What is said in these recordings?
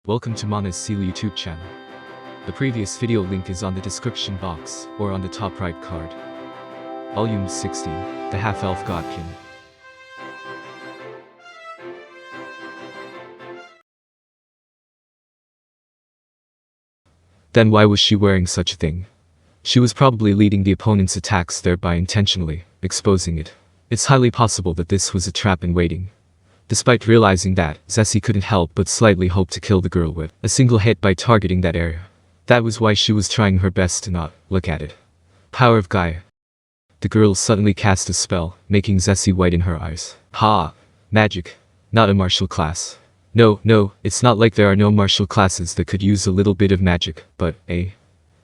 Welcome to Mana's Seal YouTube channel. The previous video link is on the description box or on the top right card. Volume 16, The Half-Elf Godkin. Then why was she wearing such a thing? She was probably leading the opponent's attacks, thereby intentionally exposing it. It's highly possible that this was a trap in waiting. Despite realizing that, Zesshi couldn't help but slightly hope to kill the girl with a single hit by targeting that area. That was why she was trying her best to not look at it. Power of Gaia. The girl suddenly cast a spell, making Zesshi white in her eyes. Ha! Magic. Not a martial class. No, it's not like there are no martial classes that could use a little bit of magic, but,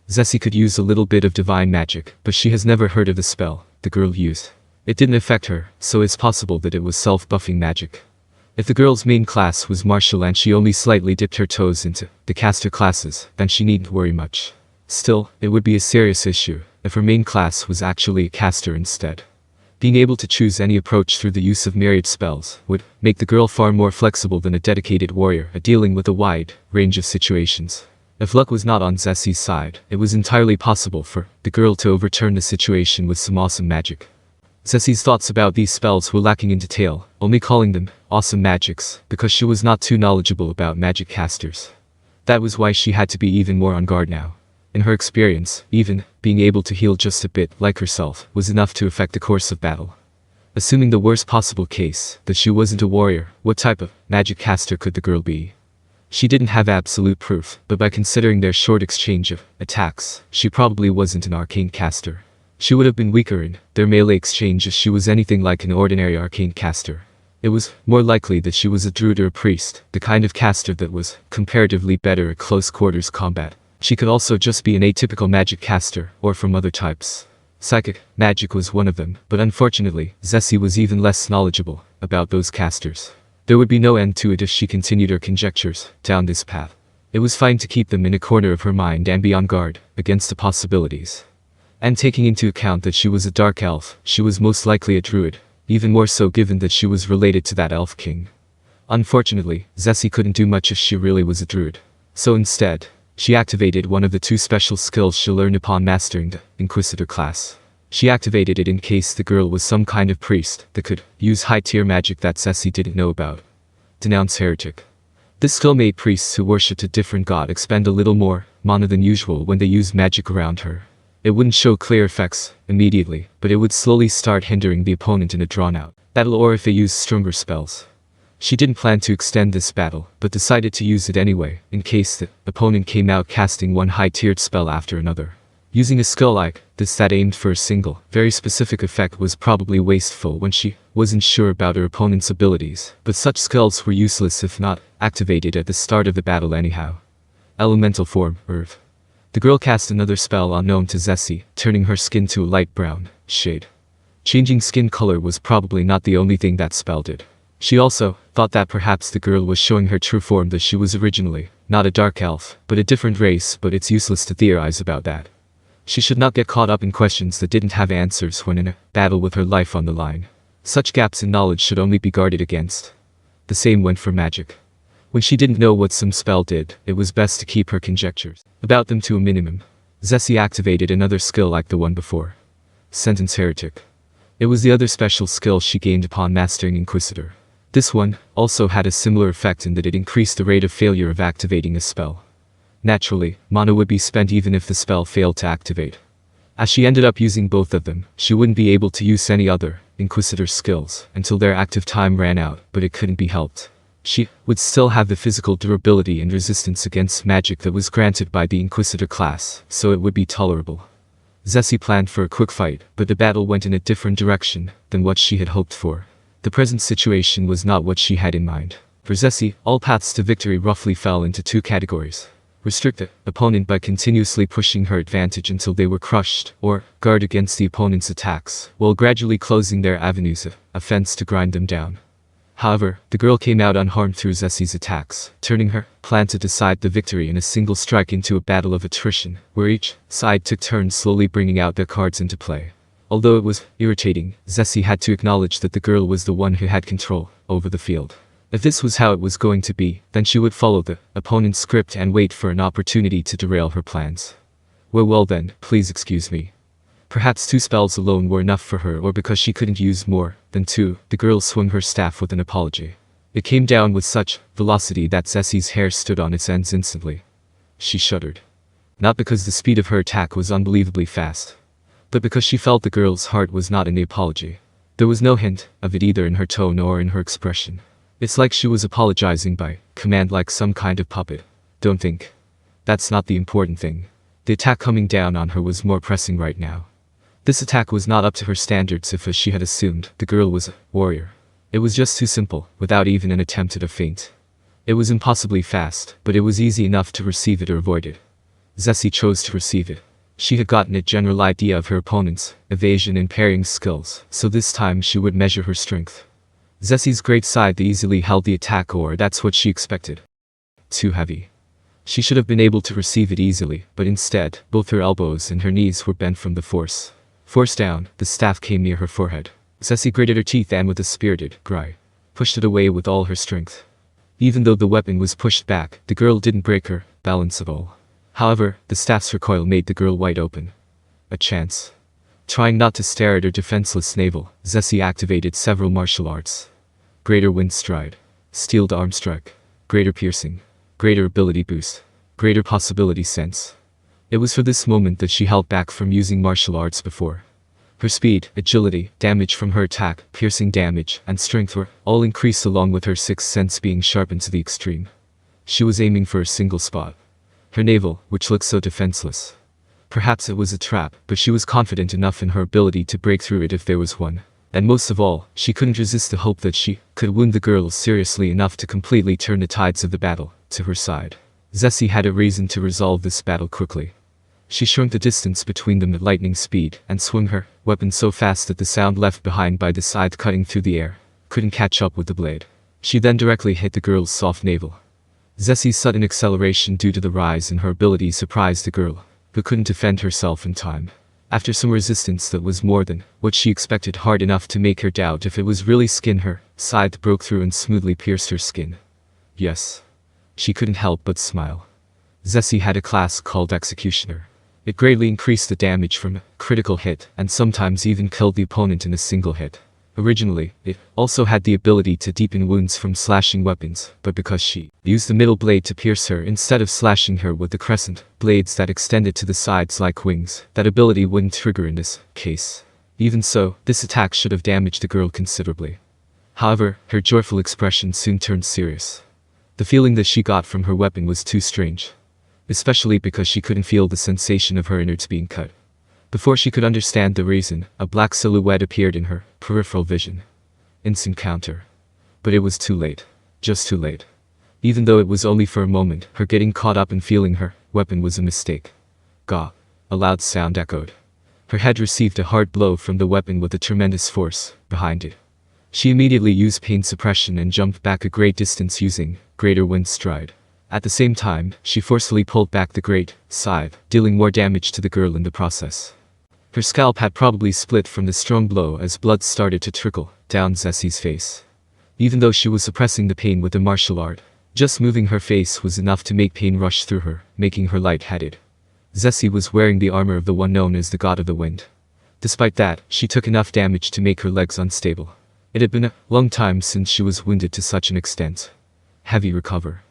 Zesshi could use a little bit of divine magic, but she has never heard of the spell the girl used. It didn't affect her, so it's possible that it was self-buffing magic. If the girl's main class was martial and she only slightly dipped her toes into the caster classes, then she needn't worry much. Still, it would be a serious issue if her main class was actually a caster instead. Being able to choose any approach through the use of myriad spells would make the girl far more flexible than a dedicated warrior at dealing with a wide range of situations. If luck was not on Zessi's side, it was entirely possible for the girl to overturn the situation with some awesome magic. Zessi's thoughts about these spells were lacking in detail, only calling them awesome magics because she was not too knowledgeable about magic casters. That was why she had to be even more on guard now. In her experience, even being able to heal just a bit like herself was enough to affect the course of battle. Assuming the worst possible case, that she wasn't a warrior, what type of magic caster could the girl be? She didn't have absolute proof, but by considering their short exchange of attacks, she probably wasn't an arcane caster. She would have been weaker in their melee exchange if she was anything like an ordinary arcane caster. It was more likely that she was a druid or a priest, the kind of caster that was comparatively better at close quarters combat. She could also just be an atypical magic caster, or from other types. Psychic magic was one of them, but unfortunately, Zesshi was even less knowledgeable about those casters. There would be no end to it if she continued her conjectures down this path. It was fine to keep them in a corner of her mind and be on guard against the possibilities. And taking into account that she was a dark elf, she was most likely a druid, even more so given that she was related to that elf king. Unfortunately, Zesshi couldn't do much if she really was a druid. So instead, she activated one of the two special skills she learned upon mastering the Inquisitor class. She activated it in case the girl was some kind of priest that could use high-tier magic that Zesshi didn't know about. Denounce Heretic. This skill made priests who worshipped a different god expend a little more mana than usual when they used magic around her. It wouldn't show clear effects immediately, but it would slowly start hindering the opponent in a drawn-out battle or if they used stronger spells. She didn't plan to extend this battle, but decided to use it anyway, in case the opponent came out casting one high-tiered spell after another. Using a skill like this that aimed for a single, very specific effect was probably wasteful when she wasn't sure about her opponent's abilities, but such skills were useless if not activated at the start of the battle anyhow. Elemental Form, Earth. The girl cast another spell unknown to Zesshi, turning her skin to a light brown shade. Changing skin color was probably not the only thing that spell did. She also thought that perhaps the girl was showing her true form, that she was originally not a dark elf, but a different race, but it's useless to theorize about that. She should not get caught up in questions that didn't have answers when in a battle with her life on the line. Such gaps in knowledge should only be guarded against. The same went for magic. When she didn't know what some spell did, it was best to keep her conjectures about them to a minimum. Zesshi activated another skill like the one before. Sentence Heretic. It was the other special skill she gained upon mastering Inquisitor. This one also had a similar effect in that it increased the rate of failure of activating a spell. Naturally, mana would be spent even if the spell failed to activate. As she ended up using both of them, she wouldn't be able to use any other Inquisitor skills until their active time ran out, but it couldn't be helped. She would still have the physical durability and resistance against magic that was granted by the Inquisitor class, so it would be tolerable. Zesshi planned for a quick fight, but the battle went in a different direction than what she had hoped for. The present situation was not what she had in mind. For Zesshi, all paths to victory roughly fell into two categories. Restrict the opponent by continuously pushing her advantage until they were crushed, or guard against the opponent's attacks, while gradually closing their avenues of offense to grind them down. However, the girl came out unharmed through Zessi's attacks, turning her plan to decide the victory in a single strike into a battle of attrition, where each side took turns slowly bringing out their cards into play. Although it was irritating, Zesshi had to acknowledge that the girl was the one who had control over the field. If this was how it was going to be, then she would follow the opponent's script and wait for an opportunity to derail her plans. Well then, please excuse me. Perhaps 2 spells alone were enough for her, or because she couldn't use more than 2, the girl swung her staff with an apology. It came down with such velocity that Zesshi's hair stood on its ends instantly. She shuddered. Not because the speed of her attack was unbelievably fast, but because she felt the girl's heart was not in the apology. There was no hint of it either in her tone or in her expression. It's like she was apologizing by command, like some kind of puppet. Don't think. That's not the important thing. The attack coming down on her was more pressing right now. This attack was not up to her standards if, as she had assumed, the girl was a warrior. It was just too simple, without even an attempt at a feint. It was impossibly fast, but it was easy enough to receive it or avoid it. Zesshi chose to receive it. She had gotten a general idea of her opponent's evasion and parrying skills, so this time she would measure her strength. Zesshi's great side easily held the attack, or that's what she expected. Too heavy. She should have been able to receive it easily, but instead, both her elbows and her knees were bent from the force. Forced down, the staff came near her forehead. Zesshi gritted her teeth and with a spirited cry, pushed it away with all her strength. Even though the weapon was pushed back, the girl didn't break her balance at all. However, the staff's recoil made the girl wide open. A chance. Trying not to stare at her defenseless navel, Zesshi activated several martial arts. Greater wind stride, steeled arm strike, greater piercing, greater ability boost, greater possibility sense. It was for this moment that she held back from using martial arts before. Her speed, agility, damage from her attack, piercing damage, and strength were all increased, along with her sixth sense being sharpened to the extreme. She was aiming for a single spot. Her navel, which looked so defenseless. Perhaps it was a trap, but she was confident enough in her ability to break through it if there was one. And most of all, she couldn't resist the hope that she could wound the girl seriously enough to completely turn the tides of the battle to her side. Zesshi had a reason to resolve this battle quickly. She shrunk the distance between them at lightning speed and swung her weapon so fast that the sound left behind by the scythe cutting through the air couldn't catch up with the blade. She then directly hit the girl's soft navel. Zessi's sudden acceleration due to the rise in her ability surprised the girl, who couldn't defend herself in time. After some resistance that was more than what she expected, hard enough to make her doubt if it was really skin, her scythe broke through and smoothly pierced her skin. Yes. She couldn't help but smile. Zesshi had a class called Executioner. It greatly increased the damage from a critical hit and sometimes even killed the opponent in a single hit. Originally, it also had the ability to deepen wounds from slashing weapons, but because she used the middle blade to pierce her instead of slashing her with the crescent blades that extended to the sides like wings, that ability wouldn't trigger in this case. Even so, this attack should have damaged the girl considerably. However, her joyful expression soon turned serious. The feeling that she got from her weapon was too strange. Especially because she couldn't feel the sensation of her innards being cut. Before she could understand the reason, a black silhouette appeared in her peripheral vision. Instant counter. But it was too late. Just too late. Even though it was only for a moment, her getting caught up in feeling her weapon was a mistake. Gah! A loud sound echoed. Her head received a hard blow from the weapon with a tremendous force behind it. She immediately used pain suppression and jumped back a great distance using greater wind stride. At the same time, she forcefully pulled back the great scythe, dealing more damage to the girl in the process. Her scalp had probably split from the strong blow as blood started to trickle down Zessi's face. Even though she was suppressing the pain with the martial art, just moving her face was enough to make pain rush through her, making her lightheaded. Zesshi was wearing the armor of the one known as the God of the Wind. Despite that, she took enough damage to make her legs unstable. It had been a long time since she was wounded to such an extent. Heavy recover.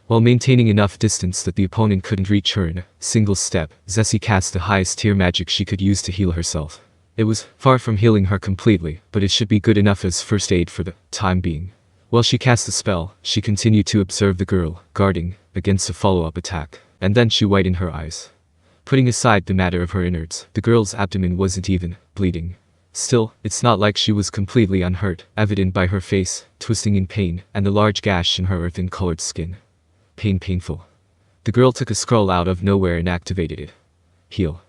While maintaining enough distance that the opponent couldn't reach her in a single step, Zesshi cast the highest tier magic she could use to heal herself. It was far from healing her completely, but it should be good enough as first aid for the time being. While she cast the spell, she continued to observe the girl, guarding against a follow-up attack, and then she widened her eyes. Putting aside the matter of her innards, the girl's abdomen wasn't even bleeding. Still, it's not like she was completely unhurt, evident by her face twisting in pain and the large gash in her earthen-colored skin. Painful. The girl took a scroll out of nowhere and activated it. Heal.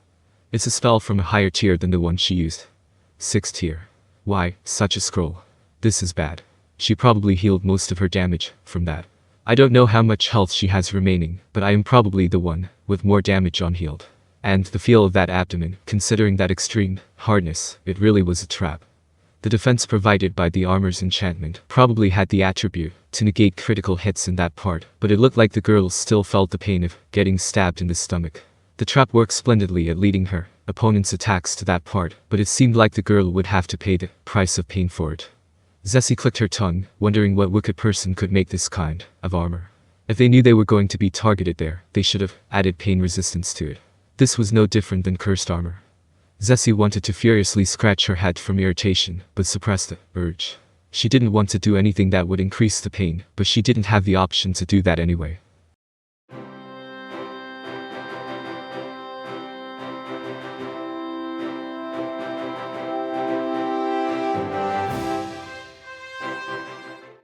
It's a spell from a higher tier than the one she used. 6th tier. Why, such a scroll? This is bad. She probably healed most of her damage from that. I don't know how much health she has remaining, but I am probably the one with more damage unhealed. And the feel of that abdomen, considering that extreme hardness, it really was a trap. The defense provided by the armor's enchantment probably had the attribute to negate critical hits in that part, but it looked like the girl still felt the pain of getting stabbed in the stomach. The trap worked splendidly at leading her opponent's attacks to that part, but it seemed like the girl would have to pay the price of pain for it. Zesshi clicked her tongue, wondering what wicked person could make this kind of armor. If they knew they were going to be targeted there, they should have added pain resistance to it. This was no different than cursed armor. Zesshi wanted to furiously scratch her head from irritation, but suppressed the urge. She didn't want to do anything that would increase the pain, but she didn't have the option to do that anyway.